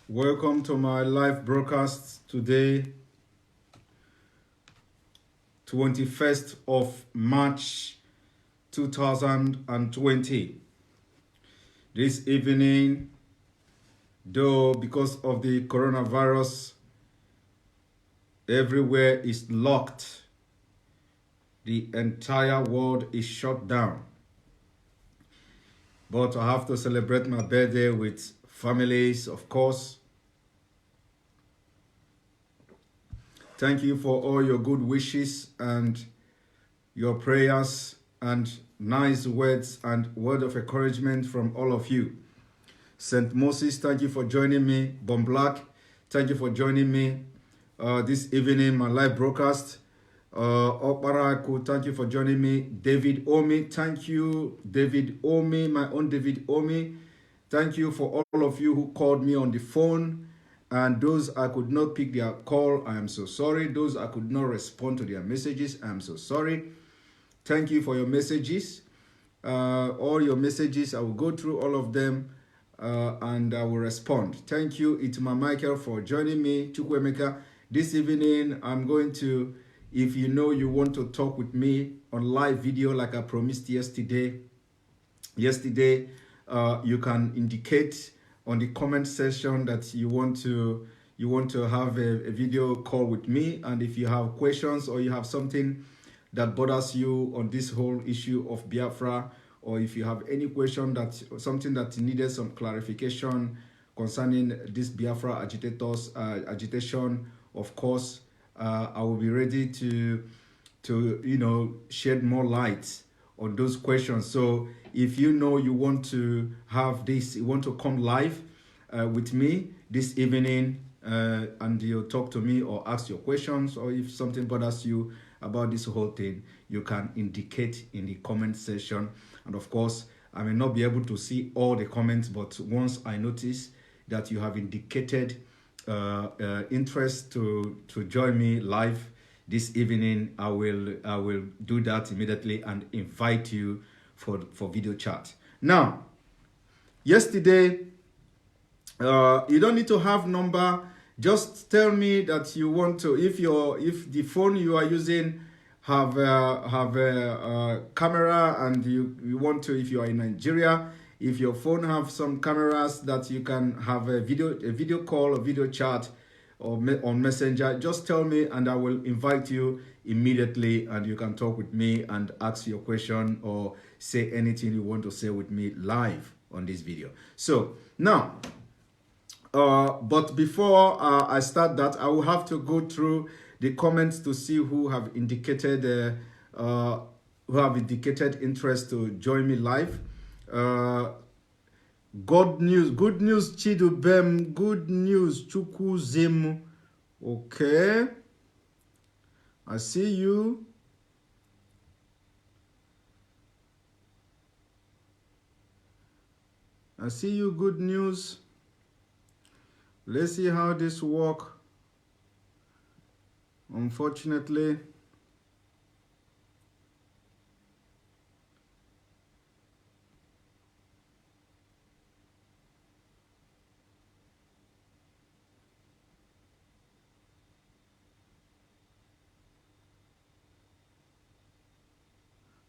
Welcome to my live broadcast today, 21st of March 2020. This evening, though because of the coronavirus, everywhere is locked. The entire world is shut down. But I have to celebrate my birthday with families, of course. Thank you for all your good wishes and your prayers and nice words and word of encouragement from all of you. St. Moses, thank you for joining me. Bon Black, thank you for joining me this evening, my live broadcast. Okparaku, thank you for joining me. David Omi, thank you. David Omi, my own David Omi. Thank you for all of you who called me on the phone. And those I could not pick their call, I am so sorry. Those I could not respond to their messages, I am so sorry. Thank you for your messages. All your messages, I will go through all of them and I will respond. Thank you, Itma Michael, for joining me. Chukwemeka, this evening I'm going to, if you know you want to talk with me on live video like I promised yesterday, you can indicate on the comment section that you want to have a video call with me, and if you have questions or you have something that bothers you on this whole issue of Biafra, or if you have any question that something that needed some clarification concerning this Biafra agitation, of course, I will be ready to shed more light on those questions. So if you know you want to have this, you want to come live with me this evening and you'll talk to me or ask your questions, or if something bothers you about this whole thing, you can indicate in the comment section. And of course, I may not be able to see all the comments, but once I notice that you have indicated interest to join me live this evening, I will do that immediately and invite you for video chat. Now, yesterday, you don't need to have number. Just tell me that you want to. If the phone you are using have a camera and you want to, if you are in Nigeria, if your phone have some cameras that you can have a video call or video chat or on Messenger, just tell me and I will invite you immediately and you can talk with me and ask your question or say anything you want to say with me live on this video. So now, but before I start that, I will have to go through the comments to see who have indicated interest to join me live. Good news, Chidubem. Good news, Chukuzim. Okay, I see you. I see you. Good news. Let's see how this works. Unfortunately,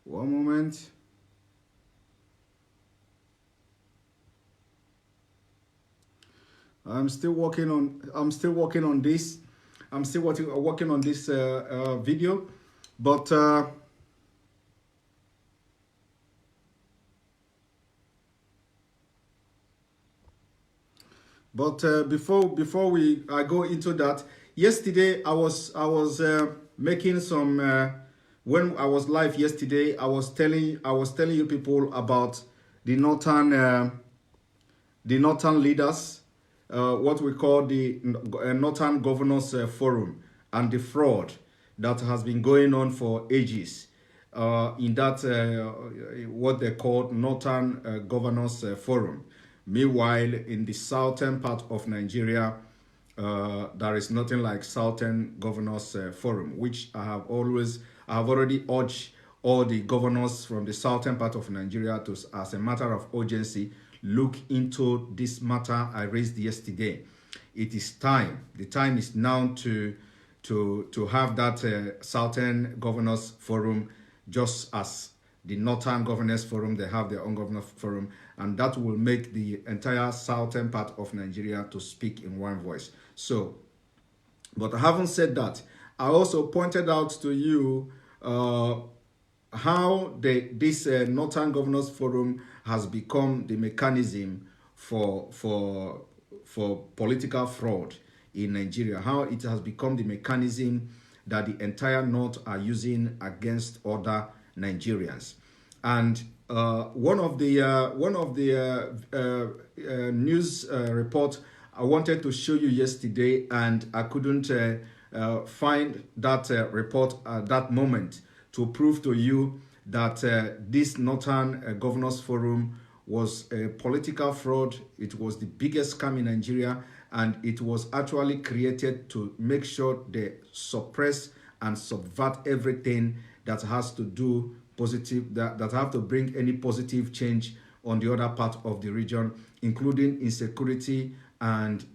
one moment. I'm still working on this. I'm still working on this video, but before I go into that, yesterday I was making some when I was live yesterday. I was telling you people about the northern leaders, what we call the Northern Governors Forum, and the fraud that has been going on for ages in that what they call Northern Governors Forum. Meanwhile, in the southern part of Nigeria, there is nothing like Southern Governors Forum, which I have already urged all the governors from the southern part of Nigeria to, as a matter of urgency, look into this matter I raised yesterday. it is time. The time is now to have that Southern Governors Forum, just as the Northern Governors Forum, they have their own Governors Forum, and that will make the entire southern part of Nigeria to speak in one voice. So, but having said that, I also pointed out to you how this Northern Governors Forum has become the mechanism for political fraud in Nigeria, how it has become the mechanism that the entire North are using against other Nigerians. And one of the news report I wanted to show you yesterday, and I couldn't find that report at that moment to prove to you that this Northern Governors Forum was a political fraud. It was the biggest scam in Nigeria, and it was actually created to make sure they suppress and subvert everything that has to do positive, that have to bring any positive change on the other part of the region, including insecurity and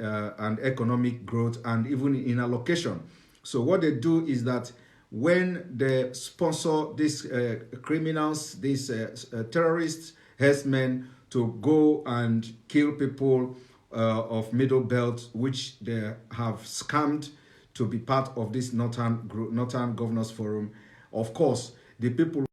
economic growth, and even in allocation. So what they do is that when they sponsor these criminals, these terrorists, herdsmen, to go and kill people of Middle Belt, which they have scammed to be part of this Northern Governors Forum. Of course, the people,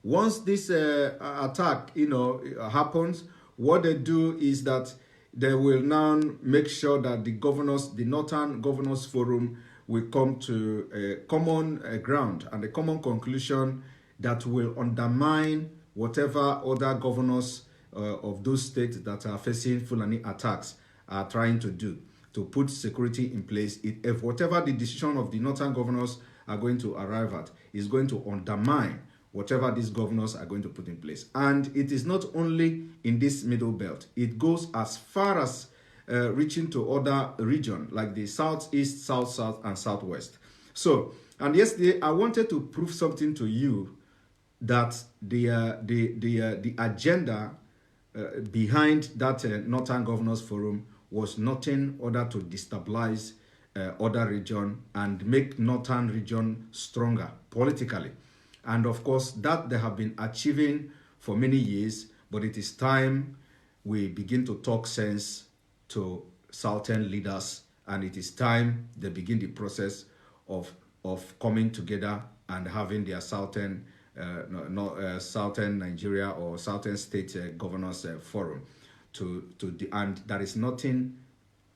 once this attack, happens, what they do is that they will now make sure that the Northern Governors Forum will come to a common ground and a common conclusion that will undermine whatever other governors of those states that are facing Fulani attacks are trying to do to put security in place. If whatever the decision of the Northern governors are going to arrive at is going to undermine whatever these governors are going to put in place. And it is not only in this Middle Belt. It goes as far as reaching to other regions like the Southeast, South, and Southwest. So, and yesterday I wanted to prove something to you, that the agenda behind that Northern Governors Forum was nothing other to destabilize other region and make Northern region stronger politically. And of course, that they have been achieving for many years, but it is time we begin to talk sense to Southern leaders, and it is time they begin the process of coming together and having their Southern Southern Nigeria or Southern State Governors Forum and there is nothing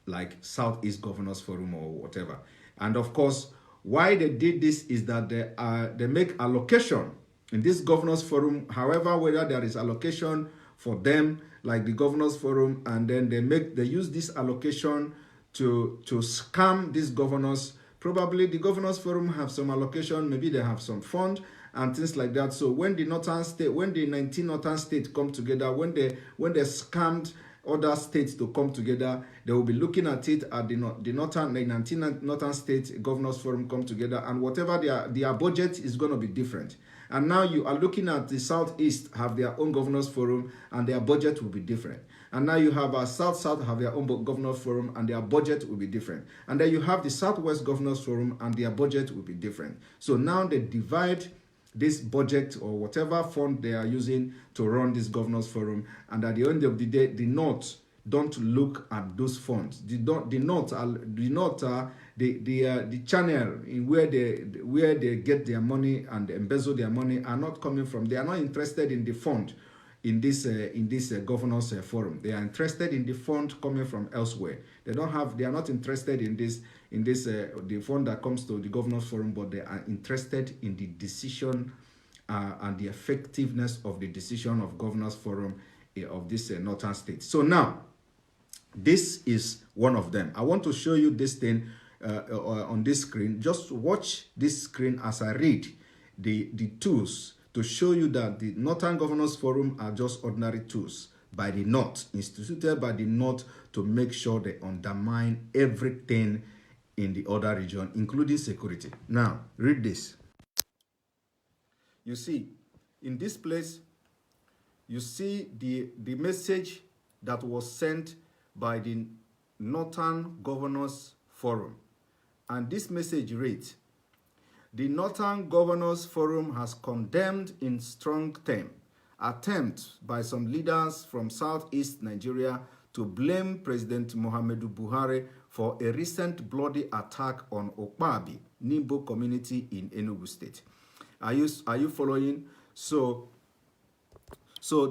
like Southeast Governors Forum or whatever. And of course, why they did this is that they make allocation in this Governors Forum. However, whether there is allocation for them like the Governors Forum, and then they use this allocation to scam these governors. Probably the Governors Forum have some allocation, maybe they have some fund and things like that. So when the 19 Northern states come together, when they scammed other states to come together, they will be looking at it at the 19 Northern States Governors Forum come together, and whatever their budget is going to be different. And now you are looking at the Southeast have their own Governors Forum, and their budget will be different. And now you have South have their own Governors Forum, and their budget will be different. And then you have the Southwest Governors Forum, and their budget will be different. So now they divide this budget or whatever fund they are using to run this Governors Forum, and at the end of the day, the North don't look at those funds. The channel in where they get their money and embezzle their money are not coming from. They are not interested in the fund in this Governors Forum. They are interested in the fund coming from elsewhere. They are not interested in the fund that comes to the Governors Forum, but they are interested in the decision and the effectiveness of the decision of Governors Forum of this northern state. So now, this is one of them. I want to show you this thing on this screen. Just watch this screen as I read the tools to show you that the Northern Governors Forum are just ordinary tools by the North, instituted by the North to make sure they undermine everything in the other region, including security. Now, read this. You see, in this place, you see the message that was sent by the Northern Governors Forum. And this message reads, the Northern Governors Forum has condemned in strong terms attempts by some leaders from southeast Nigeria to blame President Muhammadu Buhari for a recent bloody attack on Ekpa, Nimbo community in Enugu State. Are you following? So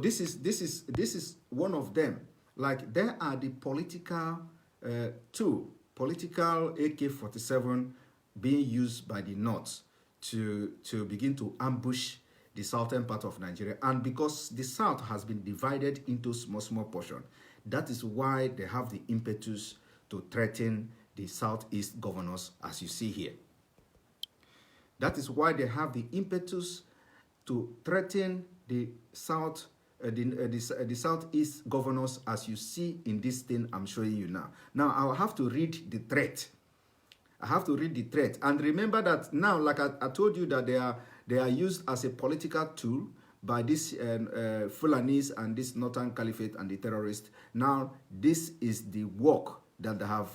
this is one of them. Like, there are the political political AK-47 being used by the North to begin to ambush the southern part of Nigeria. And because the South has been divided into small portions, that is why they have the impetus to threaten the southeast governors, as you see here. That is why they have the impetus to threaten the the southeast governors, as you see in this thing I'm showing you now. Now, I'll have to read the threat. I have to read the threat. And remember that now, like I told you, that they are used as a political tool by these Fulanis and this Northern Caliphate and the terrorists. Now, this is the work that they have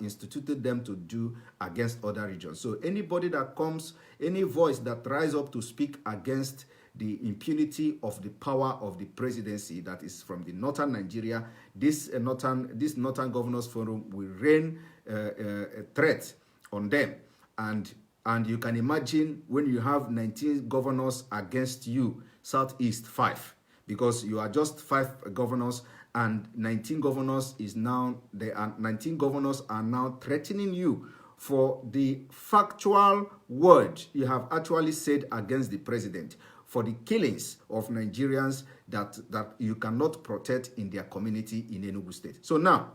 instituted them to do against other regions. So anybody that comes, any voice that rise up to speak against the impunity of the power of the presidency that is from the northern Nigeria, this Northern Governors Forum will rain a threat on them. And you can imagine when you have 19 governors against you, Southeast 5, because you are just 5 governors, and 19 governors is now, 19 governors are now threatening you for the factual word you have actually said against the president, for the killings of Nigerians that you cannot protect in their community in Enugu State. So now,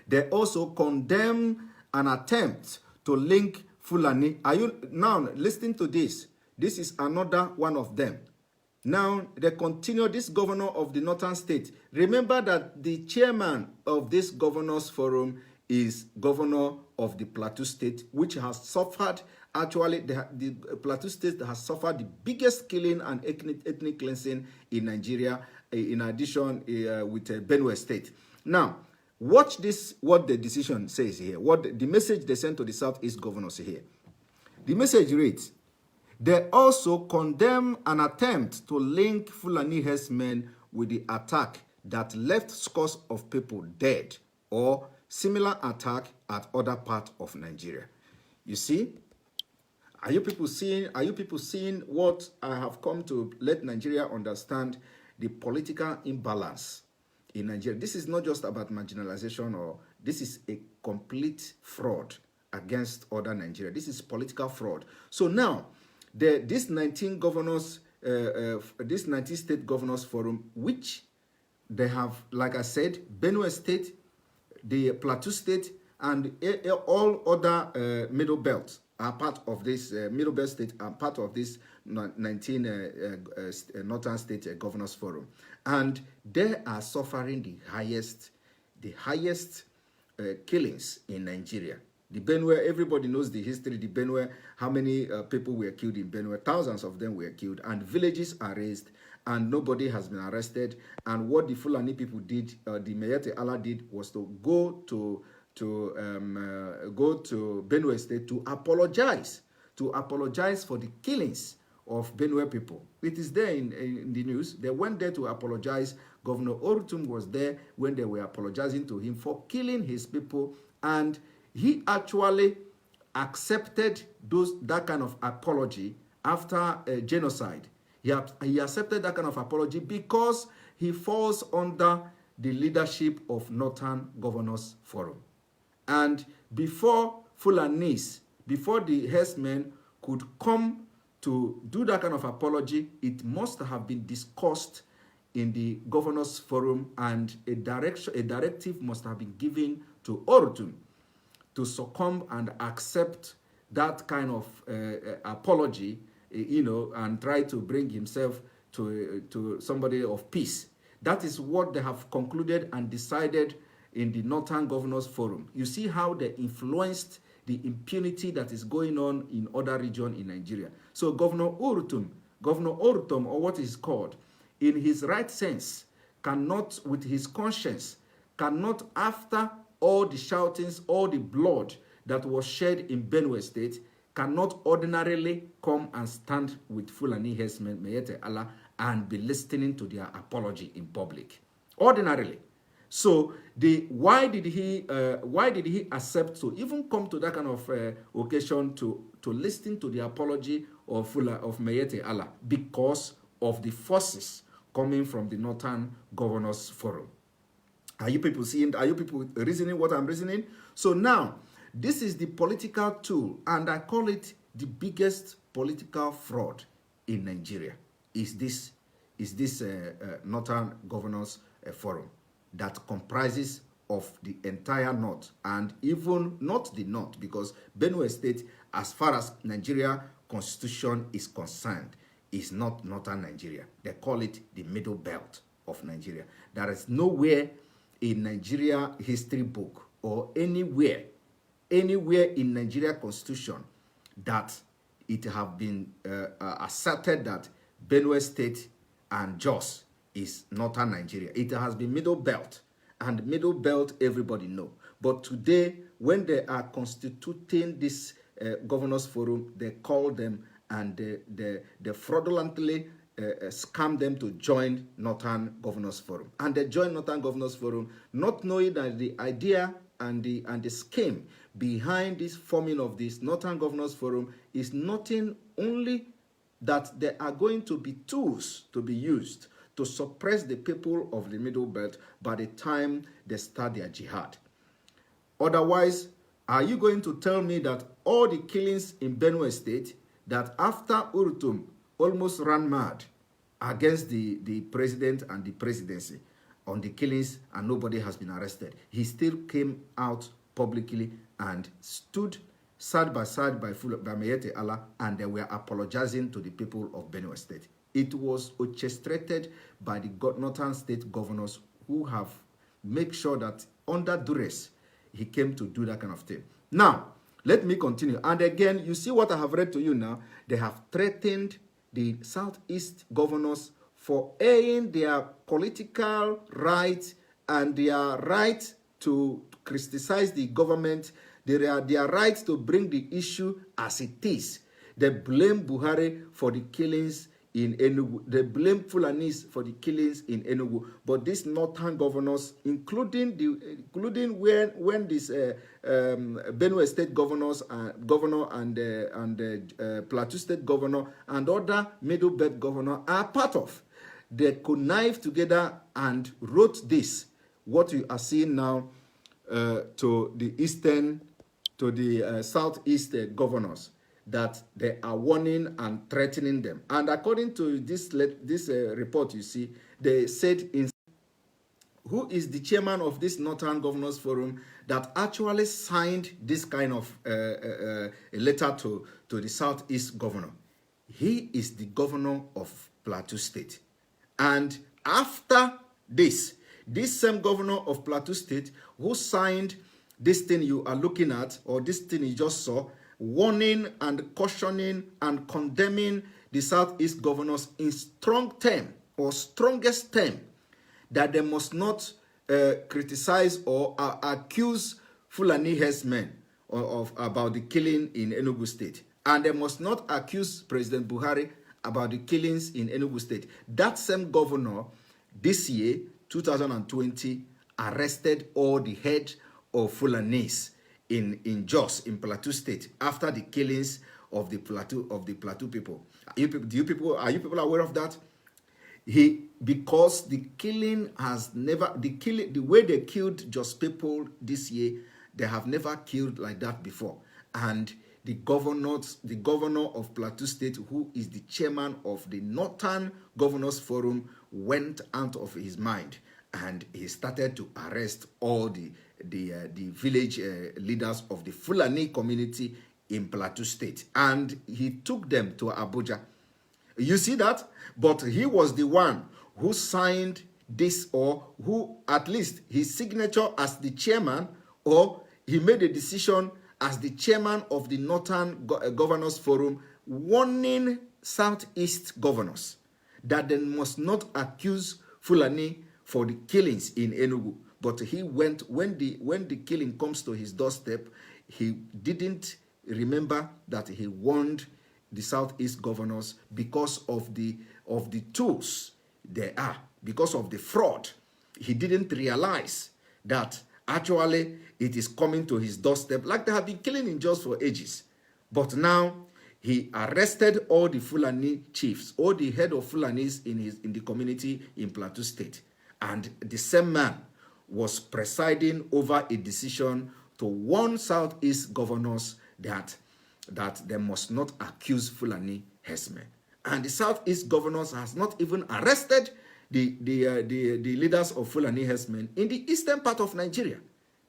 they also condemn an attempt to link Fulani. Are you now listening to this? This is another one of them. Now, they continue, this governor of the northern state. Remember that the chairman of this governors forum is governor of the Plateau State, which has suffered, actually, the Plateau State has suffered the biggest killing and ethnic cleansing in Nigeria, in addition with Benue State. Now, watch this, what the decision says here, what the message they sent to the Southeast governors here. The message reads, they also condemn an attempt to link Fulani herdsmen with the attack that left scores of people dead, or similar attack at other parts of Nigeria. You see, are you people seeing what I have come to let Nigeria understand, the political imbalance in Nigeria? This is not just about marginalization, or this is a complete fraud against other Nigeria. This is political fraud. So now, this 19 governors, this 19 state governors forum, which they have, like I said, Benue State, the Plateau State, and all other middle belts are part of this, middle belt state are part of this 19 northern state governors forum. And they are suffering the highest killings in Nigeria. The Benue, everybody knows the history. The Benue, how many people were killed in Benue? Thousands of them were killed, and villages are razed, and nobody has been arrested. And what the Fulani people did, the Mayete Allah did, was to go to Benue State to apologize for the killings of Benue people. It is there in the news. They went there to apologize. Governor Orutum was there when they were apologizing to him for killing his people, and he actually accepted that kind of apology after a genocide. He accepted that kind of apology because he falls under the leadership of Northern Governors Forum. And before Fulanis, before the herdsmen could come to do that kind of apology, it must have been discussed in the Governors Forum, and a directive must have been given to Orutum to succumb and accept that kind of apology, and try to bring himself to somebody of peace. That is what they have concluded and decided in the Northern Governors Forum. You see how they influenced the impunity that is going on in other regions in Nigeria. So Governor Orutum, or what is called, in his right sense, cannot, with his conscience, cannot, after all the shoutings, all the blood that was shed in Benue State, cannot ordinarily come and stand with Fulani herdsmen, Mayete Allah, and be listening to their apology in public. Ordinarily. So why did he accept to even come to that kind of occasion to listen to the apology of Mayete Allah? Because of the forces coming from the Northern Governors Forum. Are you people seeing? Are you people reasoning what I'm reasoning? So now, this is the political tool, and I call it the biggest political fraud in Nigeria. Is this Northern Governors Forum that comprises of the entire North, and even not the North, because Benue State, as far as Nigeria Constitution is concerned, is not Northern Nigeria. They call it the Middle Belt of Nigeria. There is nowhere in Nigeria history book or anywhere in Nigeria Constitution that it have been asserted that Benue State and Jos is Northern Nigeria. It has been Middle Belt, and Middle Belt everybody know. But today, when they are constituting this Governors Forum, they call them and they fraudulently scam them to join Northern Governors Forum. And they join Northern Governors Forum not knowing that the idea and the scheme behind this forming of this Northern Governors Forum is nothing only that there are going to be tools to be used to suppress the people of the Middle Belt by the time they start their jihad. Otherwise, are you going to tell me that all the killings in Benue State, that after Urutum almost ran mad against the president and the presidency on the killings and nobody has been arrested, he still came out publicly and stood side by side by Mayete Allah, and they were apologizing to the people of Benue State. It was orchestrated by the Northern State governors who have made sure that under duress, he came to do that kind of thing. Now, let me continue. And again, you see what I have read to you now. They have threatened the Southeast governors for airing their political rights and their right to criticize the government, their right to bring the issue as it is. They blame Buhari for the killings in Enugu. They blame Fulanis for the killings in Enugu. But these northern governors, including when this Benue State governor and Plateau State governor and other Middle Belt governor are part of, they connived together and wrote this, what you are seeing now, to the southeast governors, that they are warning and threatening them. And according to this report, you see, they said, who is the chairman of this Northern Governors Forum that actually signed this kind of a letter to the Southeast governor? He is the governor of Plateau State. And after this same governor of Plateau State who signed this thing you are looking at, or this thing you just saw, warning and cautioning and condemning the Southeast governors in strong term or strongest term that they must not criticize or accuse Fulani herdsmen about the killing in Enugu State. And they must not accuse President Buhari about the killings in Enugu State. That same governor this year, 2020, arrested all the head of Fulanis in Jos, in Plateau State, after the killings of the Plateau people. Are you people aware of that? Because the killing has never, the way they killed Jos people this year, they have never killed like that before. And the governor of Plateau State, who is the chairman of the Northern Governors Forum, went out of his mind, and he started to arrest all the village leaders of the Fulani community in Plateau State, and he took them to Abuja. You see that? But he was the one who signed this, or who at least his signature as the chairman, or he made a decision as the chairman of the Northern Governors Forum, warning Southeast governors that they must not accuse Fulani for the killings in Enugu. But he went, when the killing comes to his doorstep, he didn't remember that he warned the Southeast governors because of the tools there are, because of the fraud. He didn't realize that actually it is coming to his doorstep, like they have been killing in Jos for ages. But now he arrested all the Fulani chiefs, all the head of Fulanis in the community in Plateau State. And the same man was presiding over a decision to warn Southeast governors that they must not accuse Fulani herdsmen. And the Southeast governors has not even arrested the leaders of Fulani herdsmen in the eastern part of Nigeria,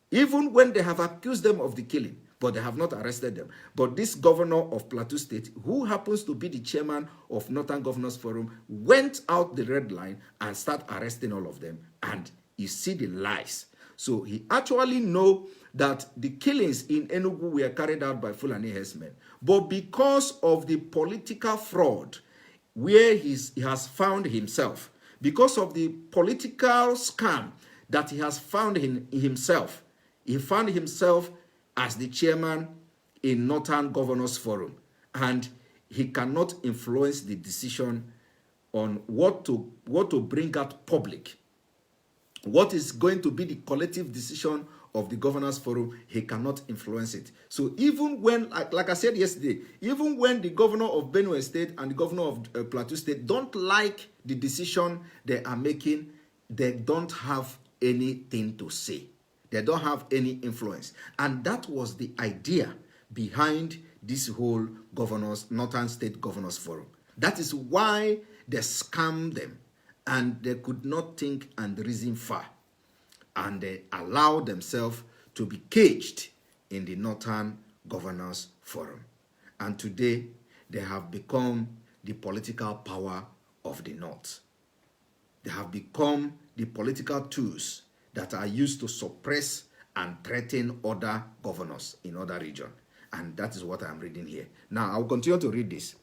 even when they have accused them of the killing, but they have not arrested them. But this governor of Plateau State, who happens to be the chairman of Northern Governors Forum, went out the red line and started arresting all of them. And you see the lies. So he actually know that the killings in Enugu were carried out by Fulani herdsmen. But because of the political fraud where he has found himself, because of the political scam that he has found in himself, he found himself as the chairman in Northern Governors Forum, and he cannot influence the decision on what to bring out public. What is going to be the collective decision of the Governors Forum, he cannot influence it. So even when, like I said yesterday, even when the governor of Benue State and the governor of Plateau State don't like the decision they are making, they don't have anything to say. They don't have any influence. And that was the idea behind this whole Northern State Governors Forum. That is why they scammed them, and they could not think and reason far. And they allowed themselves to be caged in the Northern Governors Forum. And today, they have become the political power of the North. They have become the political tools that are used to suppress and threaten other governors in other regions. And that is what I'm reading here. Now, I'll continue to read this.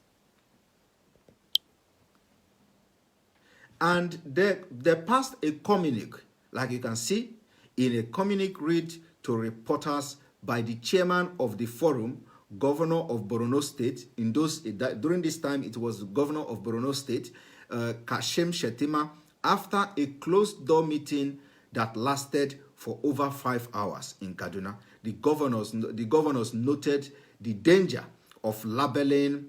And they passed a communique, like you can see, in a communique read to reporters by the chairman of the forum, governor of Borno State. During this time, it was the governor of Borno State, Kashem Shettima, after a closed-door meeting that lasted for over 5 hours in Kaduna. The governors noted the danger of labeling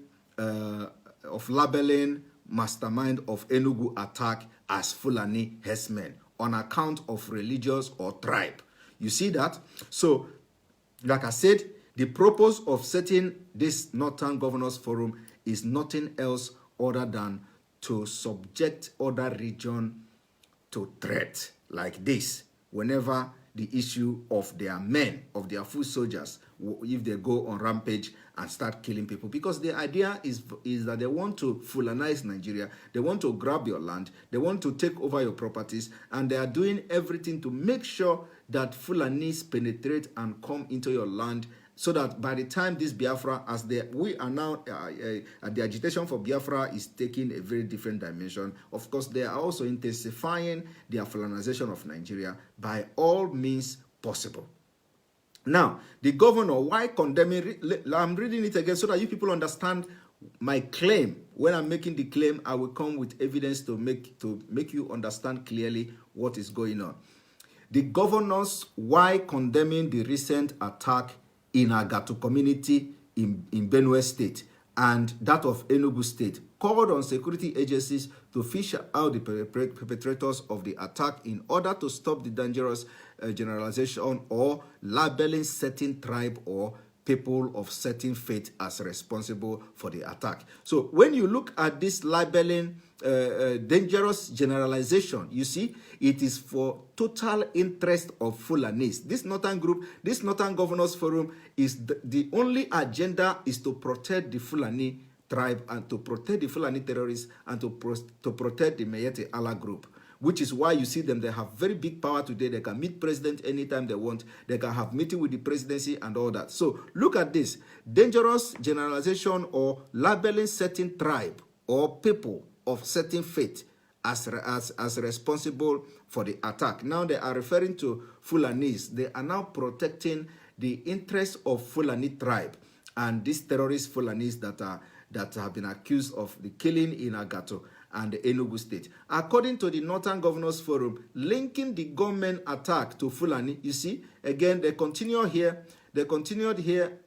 mastermind of Enugu attack as Fulani herdsmen on account of religious or tribe. You see that? So, like I said, the purpose of setting this Northern Governors Forum is nothing else other than to subject other regions to threat like this whenever the issue of their men, of their foot soldiers, if they go on rampage and start killing people. Because the idea is that they want to Fulanize Nigeria, they want to grab your land, they want to take over your properties, and they are doing everything to make sure that Fulanis penetrate and come into your land, so that by the time this Biafra, we are now, the agitation for Biafra is taking a very different dimension. Of course, they are also intensifying their Fulanization of Nigeria by all means possible. Now, the governor, why condemning? I'm reading it again so that you people understand my claim. When I'm making the claim, I will come with evidence to make you understand clearly what is going on. The governors, why condemning the recent attack in Agatu community in Benue State and that of Enugu State, called on security agencies to fish out the perpetrators of the attack in order to stop the dangerous generalization or labeling certain tribe or people of certain faith as responsible for the attack. So when you look at this labeling dangerous generalization, you see, it is for total interest of Fulanis. This Northern group, this Northern Governors Forum, is the only agenda is to protect the Fulani tribe and to protect the Fulani terrorists and to protect the Mayete Allah group, which is why you see them. They have very big power today. They can meet president anytime they want. They can have meeting with the presidency and all that. So look at this. Dangerous generalization or labeling certain tribe or people of certain faith as responsible for the attack. Now they are referring to Fulanis. They are now protecting the interests of Fulani tribe and these terrorist Fulanis that have been accused of the killing in Agato and the Enugu State. According to the Northern Governors Forum, linking the government attack to Fulani, you see, again, they continued here.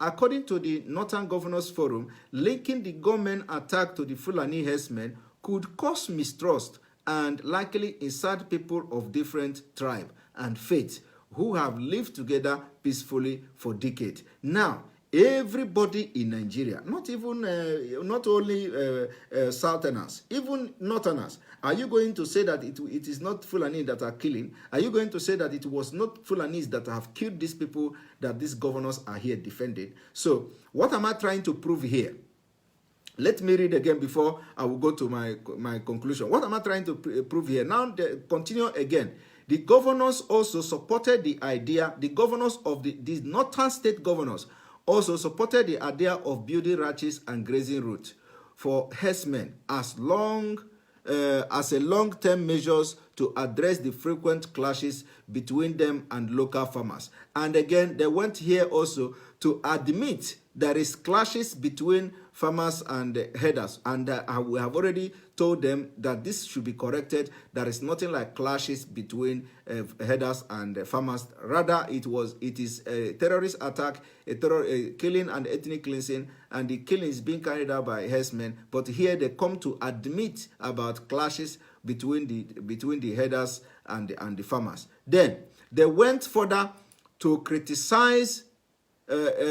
According to the Northern Governors Forum, linking the government attack to the Fulani herdsmen could cause mistrust and likely incite people of different tribe and faith who have lived together peacefully for decades. Now, everybody in Nigeria, not only Southerners, even Northerners, are you going to say that it is not Fulani that are killing? Are you going to say that it was not Fulanis that have killed these people that these governors are here defending? So, what am I trying to prove here? Let me read again before I will go to my conclusion. What am I trying to prove here? Now, continue again. The governors also supported the idea, the governors of these northern state governors also supported the idea of building ranches and grazing routes for herdsmen as a long-term measures to address the frequent clashes between them and local farmers. And again, they went here also to admit there is clashes between farmers and herders, and we have already told them that this should be corrected. There is nothing like clashes between herders and farmers. Rather, it is a terrorist attack, a killing and ethnic cleansing, and the killing is being carried out by herdsmen. But here they come to admit about clashes between the herders and the farmers. Then they went further to criticize.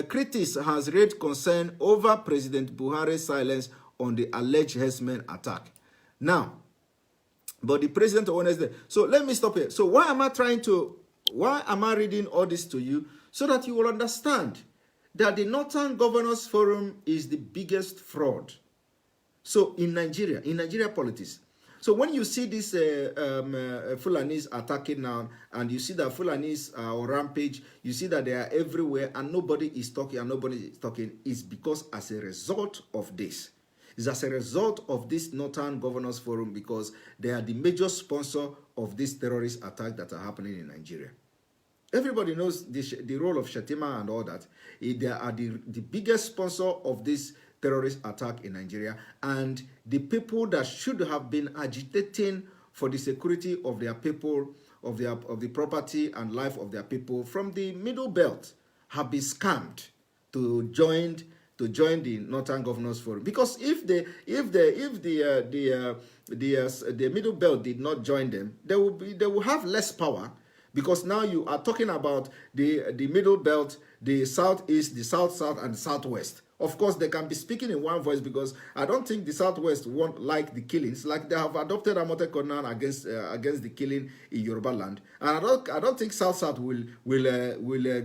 Critics has raised concern over President Buhari's silence on the alleged herdsmen attack. Now, but the president on Wednesday. So let me stop here. So why am I reading all this to you? So that you will understand that the Northern Governors Forum is the biggest fraud. So in Nigeria politics. So when you see this Fulanis attacking now, and you see that Fulanis are on rampage, you see that they are everywhere, and nobody is talking, is because as a result of this. It's as a result of this Northern Governors Forum, because they are the major sponsor of this terrorist attack that are happening in Nigeria. Everybody knows the role of Shetima and all that. They are the biggest sponsor of this terrorist attack in Nigeria, and the people that should have been agitating for the security of their people, of the property and life of their people from the Middle Belt have been scammed to join the Northern Governors Forum. Because if the Middle Belt did not join them, they will have less power. Because now you are talking about the Middle Belt, the Southeast, the South, and the Southwest. Of course, they can be speaking in one voice, because I don't think the Southwest won't like the killings. Like they have adopted Amotekona against the killing in Yoruba land, and I don't think South will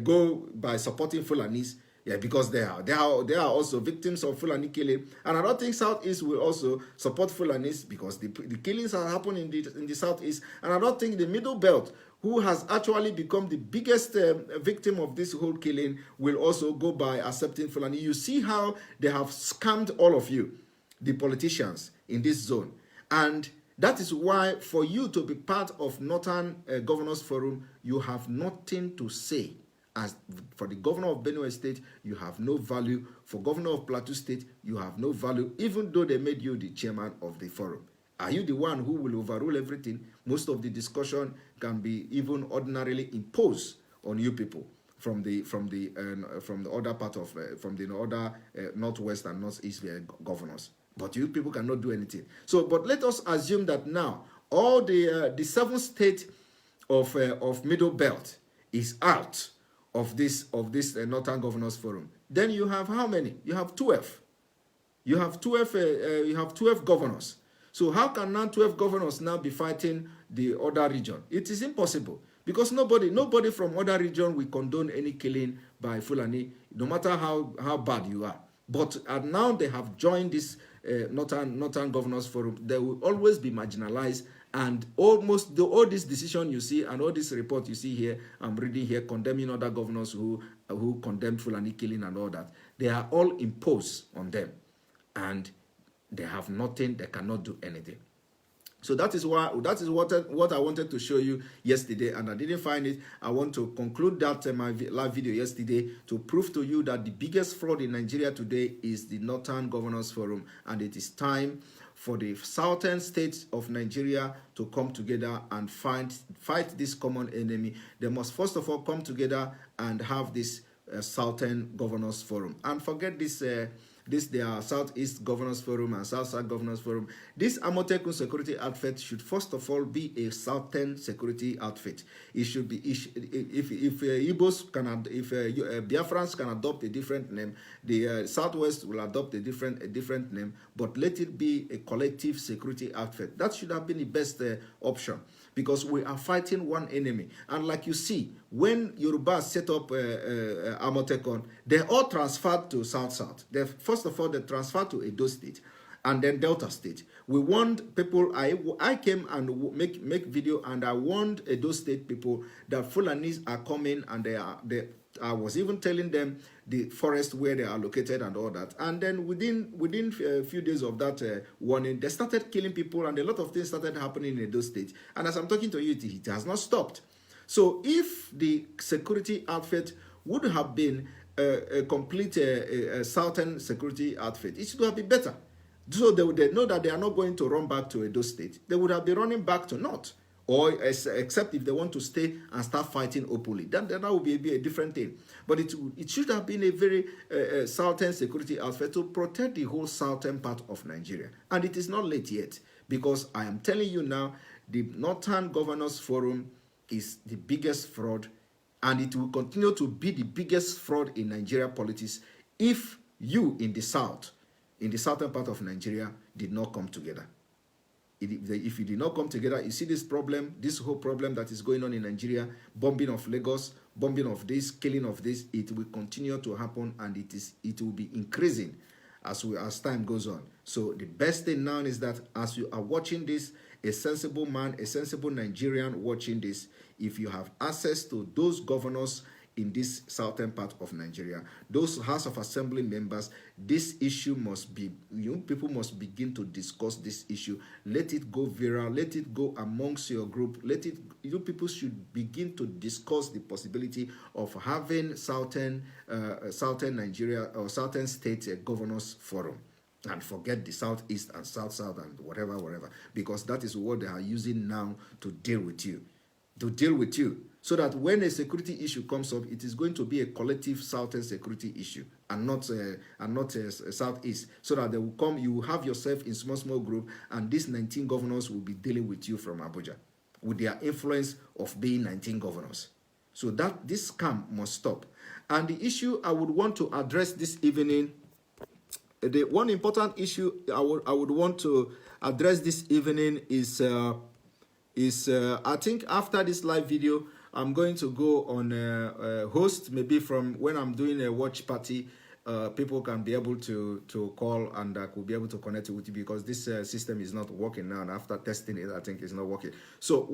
go by supporting Fulanis. Yeah, because they are also victims of Fulani killing, and I don't think Southeast will also support Fulanis, because the killings are happening in the Southeast, and I don't think the Middle Belt, who has actually become the biggest victim of this whole killing, will also go by accepting Fulani. You see how they have scammed all of you, the politicians in this zone. And that is why for you to be part of Northern Governors Forum, you have nothing to say. As for the governor of Benue State, you have no value. For governor of Plateau State, you have no value, even though they made you the chairman of the forum. Are you the one who will overrule everything? Most of the discussion can be even ordinarily imposed on you people from the other part of from the other northwest and northeast governors. But you people cannot do anything. So, but let us assume that now all the 7 states of Middle Belt is out of this Northern Governors Forum. Then you have how many? You have 12. You have 12 governors. So how can now 12 governors now be fighting the other region? It is impossible, because nobody from other region will condone any killing by Fulani, no matter how bad you are. But now they have joined this Northern Governors Forum. They will always be marginalized, and almost all this decision you see and all this report you see here, I'm reading here, condemning other governors who condemned Fulani killing and all that. They are all imposed on them, and they have nothing, they cannot do anything. So that is what I wanted to show you yesterday, and I didn't find it. I want to conclude that my live video yesterday to prove to you that the biggest fraud in Nigeria today is the Northern Governors Forum, and it is time for the southern states of Nigeria to come together and fight this common enemy. They must first of all come together and have this Southern Governors Forum, and forget this their Southeast Governors Forum and South Governors Forum. This Amotekun security outfit should first of all be a Southern security outfit. It should be, if Igbos can, if Biafrans can adopt a different name, the Southwest will adopt a different name, but let it be a collective security outfit. That should have been the best option, because we are fighting one enemy. And like you see, when Yoruba set up Amotekun, they all transferred to South. First of all, they transferred to Edo State and then Delta State. We warned people, I came and make video, and I warned Edo State people that Fulanis are coming, and I was even telling them the forest where they are located and all that. And then within a few days of that warning, they started killing people, and a lot of things started happening in Edo State. And as I'm talking to you, it has not stopped. So if the security outfit would have been a complete southern security outfit, it should have been better. So they know that they are not going to run back to Edo State. They would have been running back to North. Or except if they want to stay and start fighting openly, then that would be a different thing. But it should have been a very southern security outfit to protect the whole southern part of Nigeria. And it is not late yet, because I am telling you now, the Northern Governors Forum is the biggest fraud, and it will continue to be the biggest fraud in Nigeria politics if you in the southern part of Nigeria, did not come together. If you did not come together, you see this whole problem that is going on in Nigeria, bombing of Lagos, bombing of this, killing of this, it will continue to happen, and it will be increasing as time goes on. So the best thing now is that as you are watching this, a sensible man, a sensible Nigerian watching this, if you have access to those governors in this southern part of Nigeria, those House of Assembly members, this issue must be, people must begin to discuss this issue. Let it go viral, let it go amongst your group, people should begin to discuss the possibility of having southern Nigeria or southern state governors forum. And forget the southeast and south and whatever, because that is what they are using now to deal with you. So that when a security issue comes up, it is going to be a collective southern security issue, and not southeast. So that they will come, you will have yourself in small group, and these 19 governors will be dealing with you from Abuja, with their influence of being 19 governors. So that this scam must stop. And the issue I would want to address this evening, the one important issue I would want to address this evening is I think after this live video, I'm going to go on host, maybe from when I'm doing a watch party, people can be able to call, and I could be able to connect with you, because this system is not working now, and after testing it, I think it's not working. So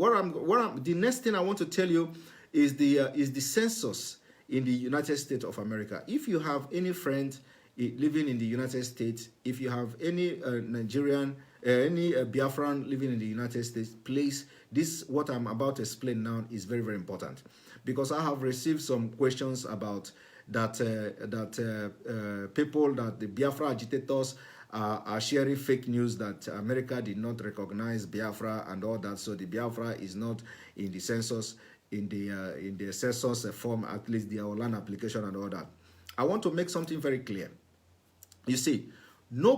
the next thing I want to tell you is the census in the United States of America. If you have any friend living in the United States, if you have any Nigerian, any Biafran living in the United States, please, what I'm about to explain now is very, very important, because I have received some questions about that people, that the Biafra agitators are sharing fake news that America did not recognize Biafra and all that, so the Biafra is not in the census, in the census form, at least the online application and all that. I want to make something very clear. You see, no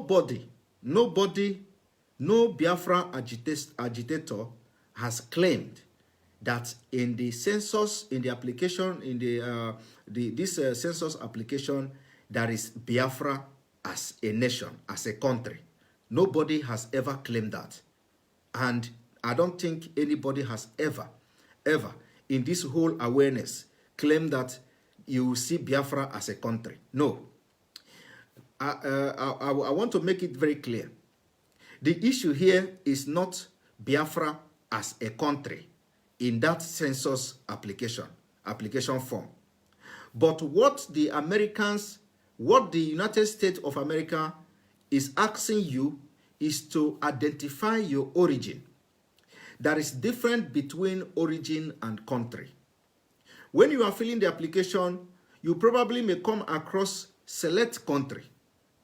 Biafra agitator has claimed that in the census, in the application, in this census application, there is Biafra as a nation, as a country. Nobody has ever claimed that. And I don't think anybody has ever, in this whole awareness, claimed that you see Biafra as a country. No. I want to make it very clear. The issue here is not Biafra as a country in that census application form. But what the United States of America is asking you is to identify your origin. There is difference between origin and country. When you are filling the application, you probably may come across select country.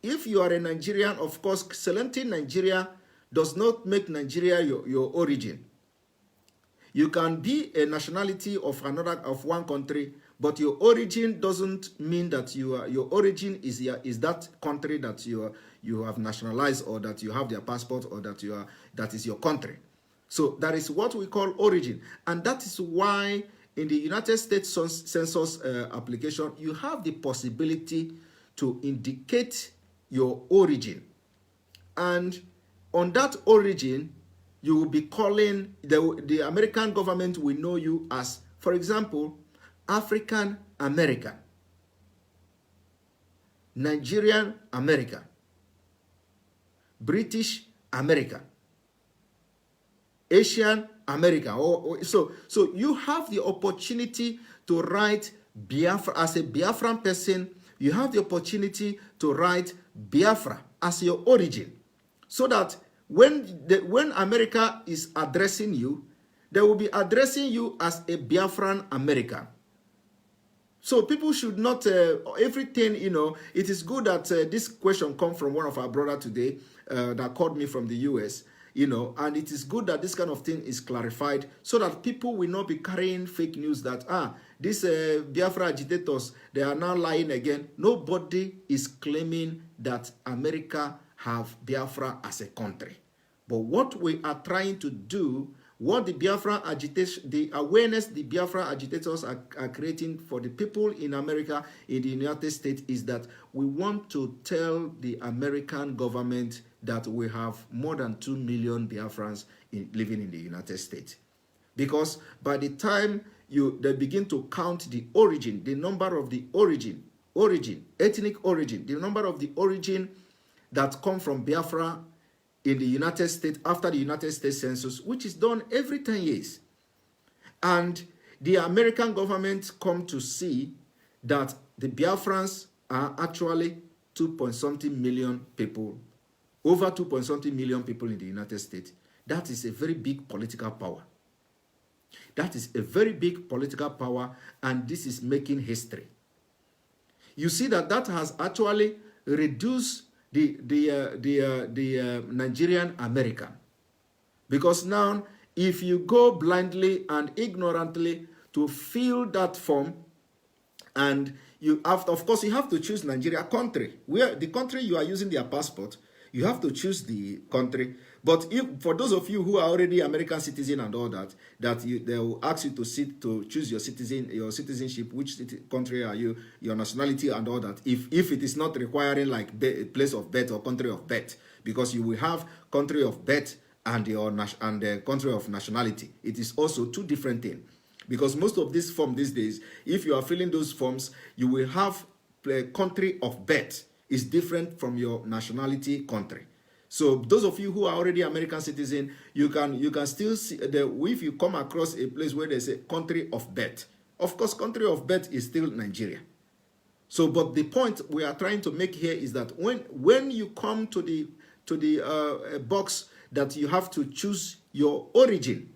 If you are a Nigerian, of course, selecting Nigeria does not make Nigeria your origin. You can be a nationality of one country, but your origin doesn't mean that your origin is that country that you have nationalized, or that you have their passport, or that is your country. So that is what we call origin, and that is why in the United States Census application you have the possibility to indicate your origin, and on that origin you will be calling, the American government will know you as, for example, African American, Nigerian American, British American, Asian American. So you have the opportunity to write Biafra as a Biafran person. You have the opportunity to write Biafra as your origin, so that when America is addressing you, they will be addressing you as a Biafran American. So people should not, everything, it is good that this question comes from one of our brothers today that called me from the US, and it is good that this kind of thing is clarified, so that people will not be carrying fake news that, these Biafra agitators, they are now lying again. Nobody is claiming that America have Biafra as a country. But what we are trying to do, what the Biafra agitation, the awareness the Biafra agitators are creating for the people in America, in the United States, is that we want to tell the American government that we have more than 2 million Biafrans living in the United States. Because by the time they begin to count the origin, the number of the origin, ethnic origin, the number of the origin that come from Biafra in the United States after the United States Census, which is done every 10 years. And the American government come to see that the Biafrans are actually 2-point-something million people, over 2-point-something million people in the United States. That is a very big political power. That is a very big political power, and this is making history. You see that has actually reduced the Nigerian American, because now if you go blindly and ignorantly to fill that form, and you have, of course, you have to choose Nigeria country, where the country you are using their passport, you have to choose the country. But if for those of you who are already American citizen and all that, they will ask you to choose your citizenship, which country are you, your nationality and all that. If it is not requiring like place of birth or country of birth, because you will have country of birth and the country of nationality. It is also two different things. Because most of these forms these days, if you are filling those forms, you will have a country of birth is different from your nationality country. So those of you who are already American citizen, you can still see if you come across a place where there's a country of birth. Of course, country of birth is still Nigeria. So, but the point we are trying to make here is that when you come to the box that you have to choose your origin,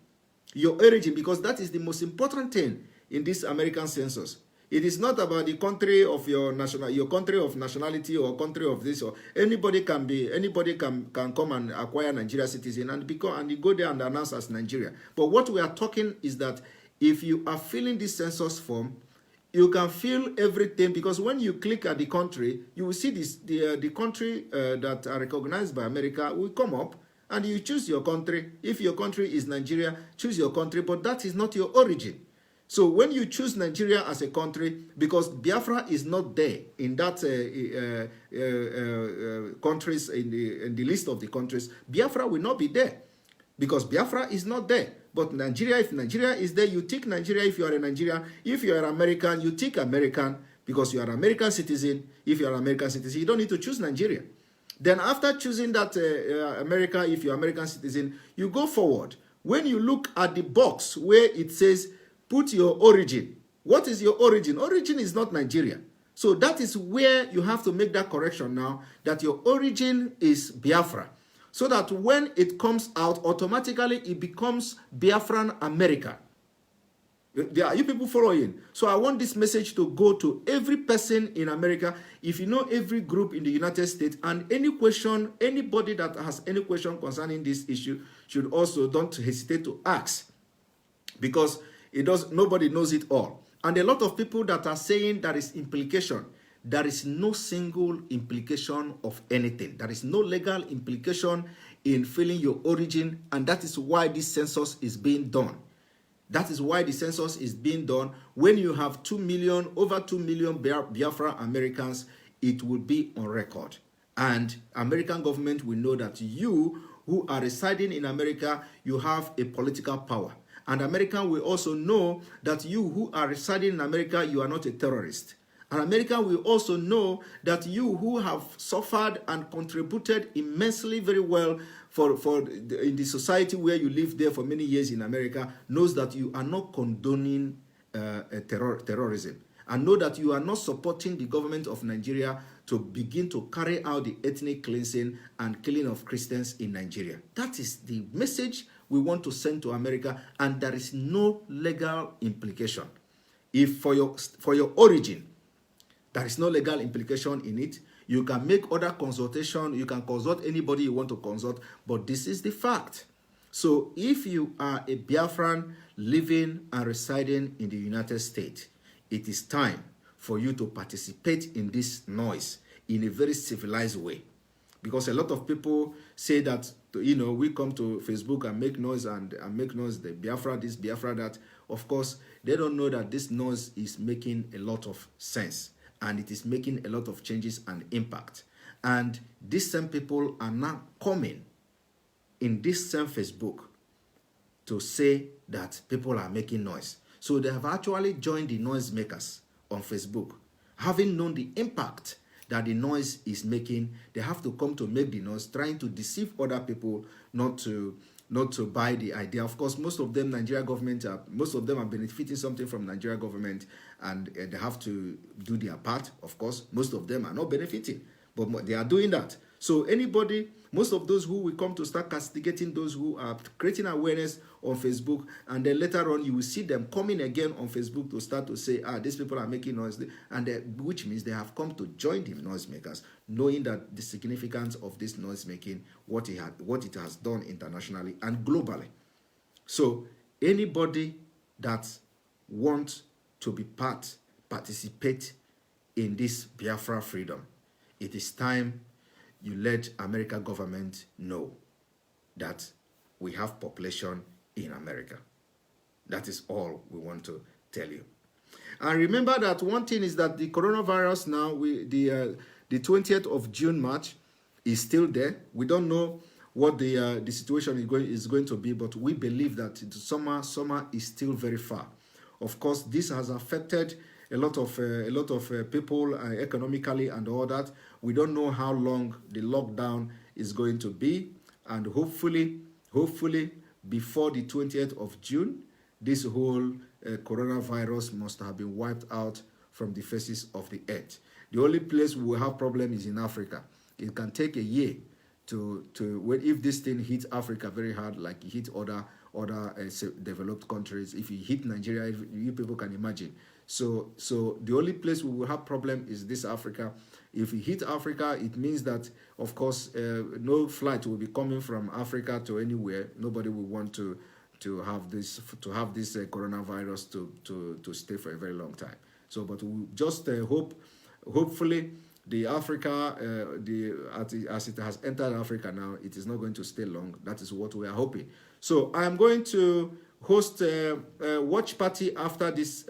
because that is the most important thing in this American census. It is not about the country of your country of nationality or country of this, or anybody can come and acquire Nigeria citizen and you go there and announce as Nigeria. But what we are talking is that if you are filling this census form, you can fill everything, because when you click at the country, you will see the country that are recognized by America will come up, and you choose your country. If your country is Nigeria, choose your country, but that is not your origin. So when you choose Nigeria as a country, because Biafra is not there in that countries, in the list of the countries, Biafra will not be there, because Biafra is not there. But Nigeria, if Nigeria is there, you tick Nigeria if you are a Nigerian. If you are American, you tick American, because you are an American citizen. If you are an American citizen, you don't need to choose Nigeria. Then after choosing that America, if you are American citizen, you go forward. When you look at the box where it says, put your origin. What is your origin? Origin is not Nigeria. So that is where you have to make that correction now, that your origin is Biafra. so that when it comes out, automatically it becomes Biafran America. Are you people following? So I want this message to go to every person in America. If you know every group in the United States, and any question, anybody that has any question concerning this issue should also don't hesitate to ask, because nobody knows it all. And a lot of people that are saying there is implication. There is no single implication of anything. There is no legal implication in filling your origin, and that is why this census is being done. That is why the census is being done. When you have 2 million, over 2 million Biafra Americans, it will be on record. And American government will know that you who are residing in America, you have a political power. And American will also know that you who are residing in America, you are not a terrorist. And America will also know that you who have suffered and contributed immensely very well in the society where you live there for many years in America, knows that you are not condoning terrorism, and know that you are not supporting the government of Nigeria to begin to carry out the ethnic cleansing and killing of Christians in Nigeria. That is the message we want to send to America, and there is no legal implication. If for your origin, there is no legal implication in it. You can make other consultation. You can consult anybody you want to consult. But this is the fact. So if you are a Biafran living and residing in the United States, it is time for you to participate in this noise in a very civilized way. Because a lot of people say that, we come to Facebook and make noise and make noise, the Biafra this, Biafra that. Of course, they don't know that this noise is making a lot of sense. And it is making a lot of changes and impact. And these same people are now coming in this same Facebook to say that people are making noise. So they have actually joined the noise makers on Facebook. Having known the impact that the noise is making, they have to come to make the noise, trying to deceive other people not to buy the idea. Of course, most of them are benefiting something from Nigeria government, and they have to do their part. Of course, most of them are not benefiting, but they are doing that. So most of those who will come to start castigating those who are creating awareness on Facebook, and then later on you will see them coming again on Facebook to start to say, these people are making noise, and which means they have come to join the noisemakers, knowing that the significance of this noise making, what it has done internationally and globally. So anybody that wants to be participate in this Biafra freedom, it is time you let American government know that we have population in America. That is all we want to tell you. And remember that one thing is that the coronavirus now, the 20th of June, March, is still there. We don't know what the situation is going to be, but we believe that the summer is still very far. Of course, this has affected a lot of people economically and all that. We don't know how long the lockdown is going to be, and hopefully before the 20th of June, this whole coronavirus must have been wiped out from the faces of the earth. The only place we will have problem is in Africa. It can take a year if this thing hits Africa very hard, like it hit other developed countries. If it hit Nigeria, you people can imagine. So the only place we will have problem is this Africa. If it hit Africa, it means that, of course, no flight will be coming from Africa to anywhere. Nobody will want to have this coronavirus to stay for a very long time. So, but we just hopefully the Africa, as it has entered Africa now, it is not going to stay long. That is what we are hoping. So I am going to host a watch party after this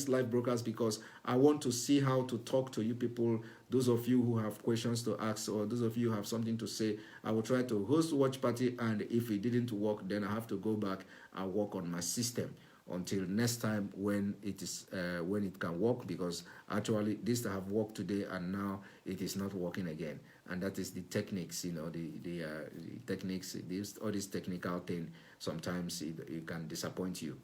live broadcast, because I want to see how to talk to you people. Those of you who have questions to ask, or those of you who have something to say, I will try to host a watch party, and if it didn't work, then I have to go back and work on my system until next time when it can work, because actually this have worked today and now it is not working again. And that is the techniques, the techniques, all this technical thing. Sometimes it can disappoint you.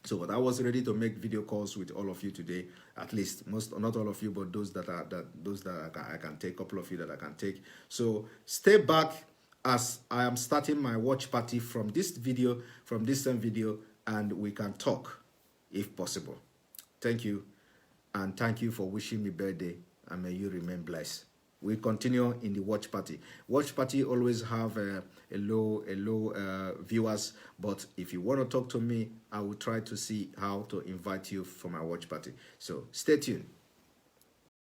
So, but I was ready to make video calls with all of you today. At least not all of you, but those that I can take, a couple of you that I can take. So stay back as I am starting my watch party from this video, from this same video, and we can talk if possible. Thank you, and thank you for wishing me birthday, and may you remain blessed. We continue in the watch party. Watch party always have a low viewers, but if you want to talk to me, I will try to see how to invite you for my watch party. So stay tuned.